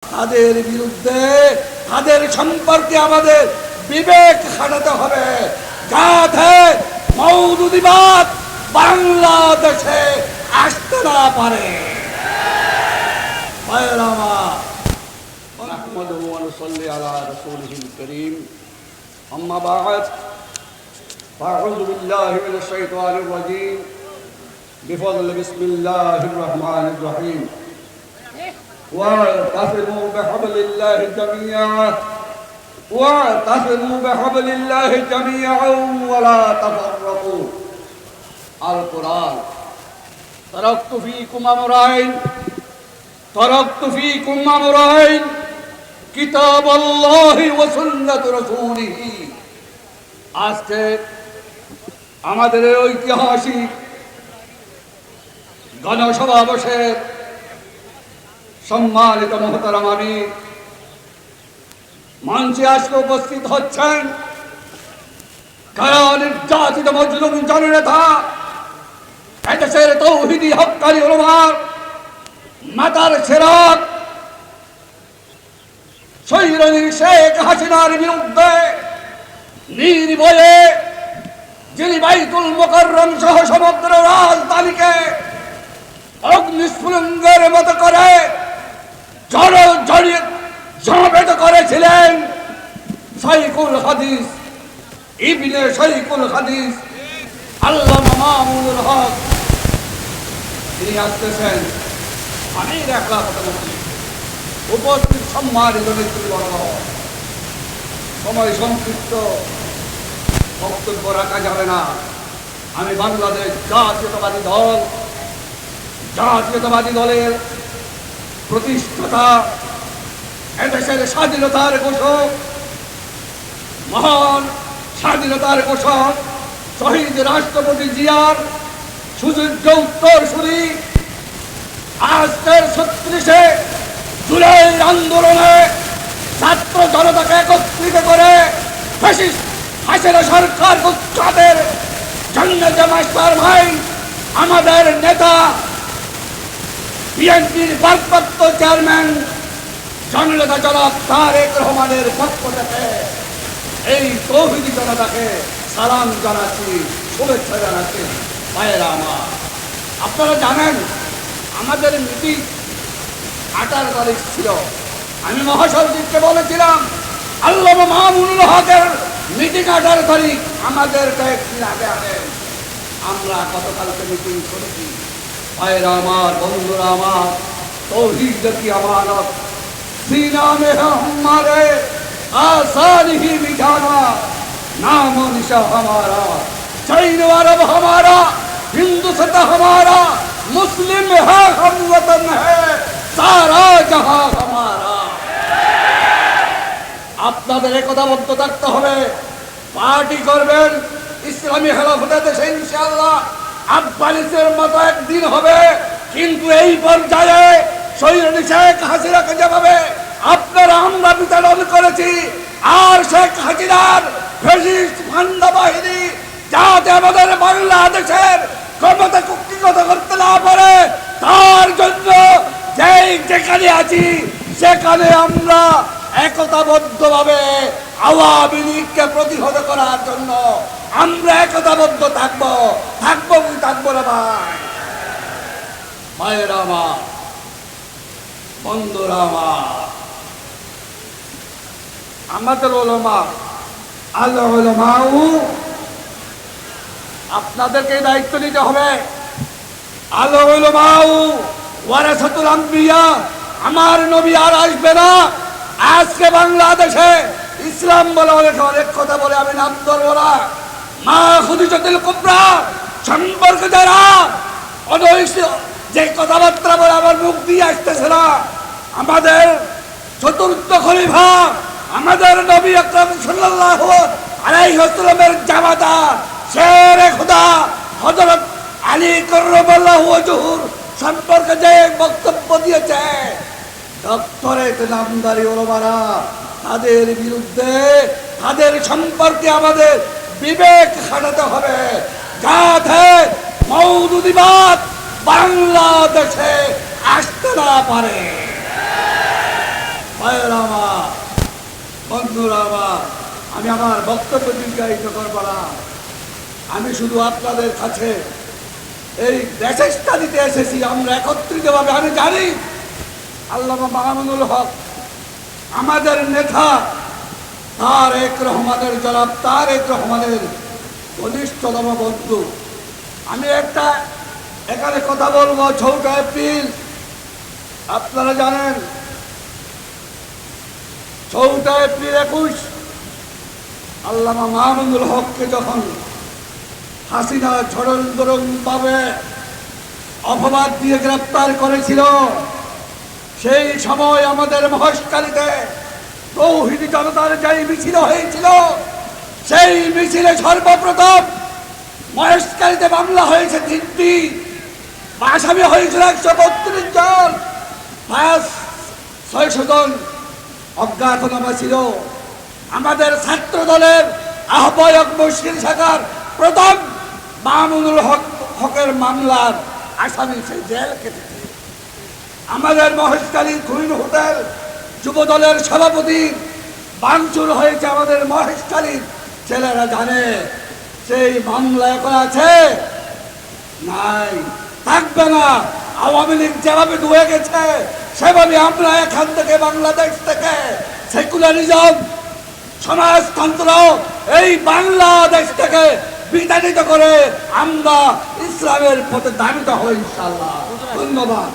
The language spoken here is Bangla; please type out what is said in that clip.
তাদের বিরুদ্ধে তাদের সম্পর্কে আমাদের বিবেক খাটাতে হবে, যাতে মওদুদিবাদ বাংলাদেশে আসতে না পারে। নাহমাদুহু ওয়া নুসাল্লি আলা রাসূলিহিল কারীম, আম্মা বা'দ, ফাআউযু বিল্লাহি মিনাশ শাইতানির রাজীম, বিফadli বিসমিল্লাহির রহমানির রহিম। واعتصموا بحبل الله جميعا واعتصموا بحبل الله جميعا ولا تفرقوا। القرآن تركت فيكم أمرين كتاب الله وسنة رسوله। আজকে আমাদের ঐতিহাসিক গণসমাবেশের সম্মানিত মহতারাম আমির মঞ্চে আজকে উপস্থিত হচ্ছেন কারা নির্যাতিত মজলুম জননেতা, এদেশের তৌহিদি হক্কানি উলামার মাতার ছেড়াক স্বৈরাচারী শেখ হাসিনার বিরুদ্ধে নির্ভয়ে যিনি বাইতুল মুকাররম সহ সমগ্র রাজধানীকে অগ্নিস্ফুলিঙ্গের মতো করে সমবেত করেছিলেন, শাইখুল হাদিস ইবনে শাইখুল হাদিস আল্লামা মামুনুল হক, তিনি আসতেছেন। আমি একলা কথা বলছি, উপস্থিত সম্মানিত নেতৃবর্গ, সময় সংক্ষিপ্ত, বক্তব্য রাখা যাবে না। আমি বাংলাদেশ জাতীয়তাবাদী দলের প্রতিষ্ঠাতা, এদেশের স্বাধীনতার ঘোষক, মহান স্বাধীনতার ঘোষক শহীদ রাষ্ট্রপতি জিয়ার সুযোগ্য উত্তরসূরি, আজকের 36শে জুলাইয়ের আন্দোলনে ছাত্র জনতাকে একত্রিত করে ফ্যাসিস্ট হাসিনা সরকার উৎখাতের জন্য জামায়াতের ভাই আমাদের নেতা বিএনপির ভারপ্রাপ্ত চেয়ারম্যান জননেতা জনাব তারেক রহমানের পক্ষ থেকে এই তৌহিদি জনতাকে সালাম জানাচ্ছি, শুভেচ্ছা জানাচ্ছি। ভাইয়েরা আমার, আপনারা জানেন আমাদের মিটিং 18 তারিখ ছিল। আমি মহাসচিবকে বলেছিলাম আল্লামা মামুনুল হকের মিটিং 18 তারিখ, আমাদেরকে একদিন আগে আনেন। আমরা গতকালকে মিটিং করেছি। ভাইয়েরা আমার, বন্ধুরা আমার, तौहीद की अमानत सीना में है हमारे, आसान ही मिटाना नाम निशा हमारा, चीन अरब हमारा, हिंदू सतह हमारा, मुस्लिम है हम वतन है, सारा जहां हमारा। আপনাদের একতাবদ্ধ থাকতে হবে, পার্টি করবেন ইসলামী খেলাফতের দেশে ইনশাআল্লাহ আফগানিস্তানের মতো একদিন হবে। কিন্তু এই পর্যায়ে শহীদ শেখ হাসিনাকে যেভাবে আপনারা আমরা বিতাড়ন করেছি, আর শেখ হাসিনার ফ্যাসিস্ট ফান্ডা বাহিনী যাতে আমাদের বাংলাদেশের ক্ষমতা কুক্ষিগত করতে না পারে, তার জন্য যেখানে আছি সেখানে আমরা একতাবদ্ধভাবে আওয়ামী লীগকে প্রতিহত করার জন্য আমরা একতাবদ্ধ থাকবো না ভাই। মায়েরা আমার, বন্ধুরা আমার, আমাদের উলামা আল উলামাউ, আপনাদেরকে দায়িত্ব নিতে হবে। আল উলামাউ ওয়ারাসাতুল আম্বিয়া, আমার নবী আর আসবে না। আজকে বাংলাদেশে ইসলাম বলে অনেক কথা বলে, আমি নাম ধরবো না। মা খুদিজাতুল কুবরা সম্পর্কে যারা যে কথাবার্তা বলে আমার মুখ দিয়ে আসতেছে না, আমাদের চতুর্থ খলিফা, আমাদের নবী আকরাম সাল্লাল্লাহু আলাইহি ওয়াসাল্লামের জামাতা শেরে খোদা হযরত আলী কাররামাল্লাহু ওয়াজহুর সম্পর্কে যে বক্তব্য দিয়েছে, ডক্টরেট নামধারী ওলামারা, তাদের বিরুদ্ধে তাদের সম্পর্কে আমাদের বিবেক খাটাতে হবে, যাতে মওদুদিবাদ বাংলাদেশে আসতে না পারে। বন্ধুরা আমার, আমি আমার বক্তব্য দীর্ঘায়িত করব না। আমি শুধু আপনাদের কাছে এই মেসেজটা দিতে এসেছি, আমরা একত্রিতভাবে, আমি জানি আল্লামা মামুনুল হক আমাদের নেতা তারেক রহমানের, জনাব তারেক রহমানের ঘনিষ্ঠতম বন্ধু। আমি একটা এখানে কথা বলবো, 4 এপ্রিল আপনারা জানেন 4 এপ্রিল 21 আল্লামা মামুনুল হককে যখন হাসিনা ষড়যন্ত্রভাবে অপবাদ দিয়ে গ্রেপ্তার করেছিল, সেই সময় আমাদের মহেশখালীতে তৌহিদি জনতার যেই মিছিল হয়েছিল, সেই মিছিলে সর্বপ্রথম মহেশখালীতে মামলা হয়েছে 3টি, আসামি হয়েছিল 132 জন, 600 জন অজ্ঞাতনামা ছিল। আমাদের ছাত্র দলের আহ্বায়ক মুশকিল শাখার প্রথম মামুনুল হকের মামলার আসামি সেই জেল কেটেছে। আমাদের মহেশখালীর কুইন হোটেল যুব দলের সভাপতি ভাঙচুর হয়েছে, আমাদের মহেশখালীর ছেলেরা জানে। সেই মামলা এখন আছে নাই, থাকবে না। আওয়ামী লীগ যেভাবে ডুবে গেছে, সেভাবে আমরা এখান থেকে, বাংলাদেশ থেকে সেকুলারিজম, সমাজতন্ত্র এই বাংলাদেশ থেকে বিতাড়িত করে আমরা ইসলামের পথে ধাবিত হই ইনশাআল্লাহ। ধন্যবাদ।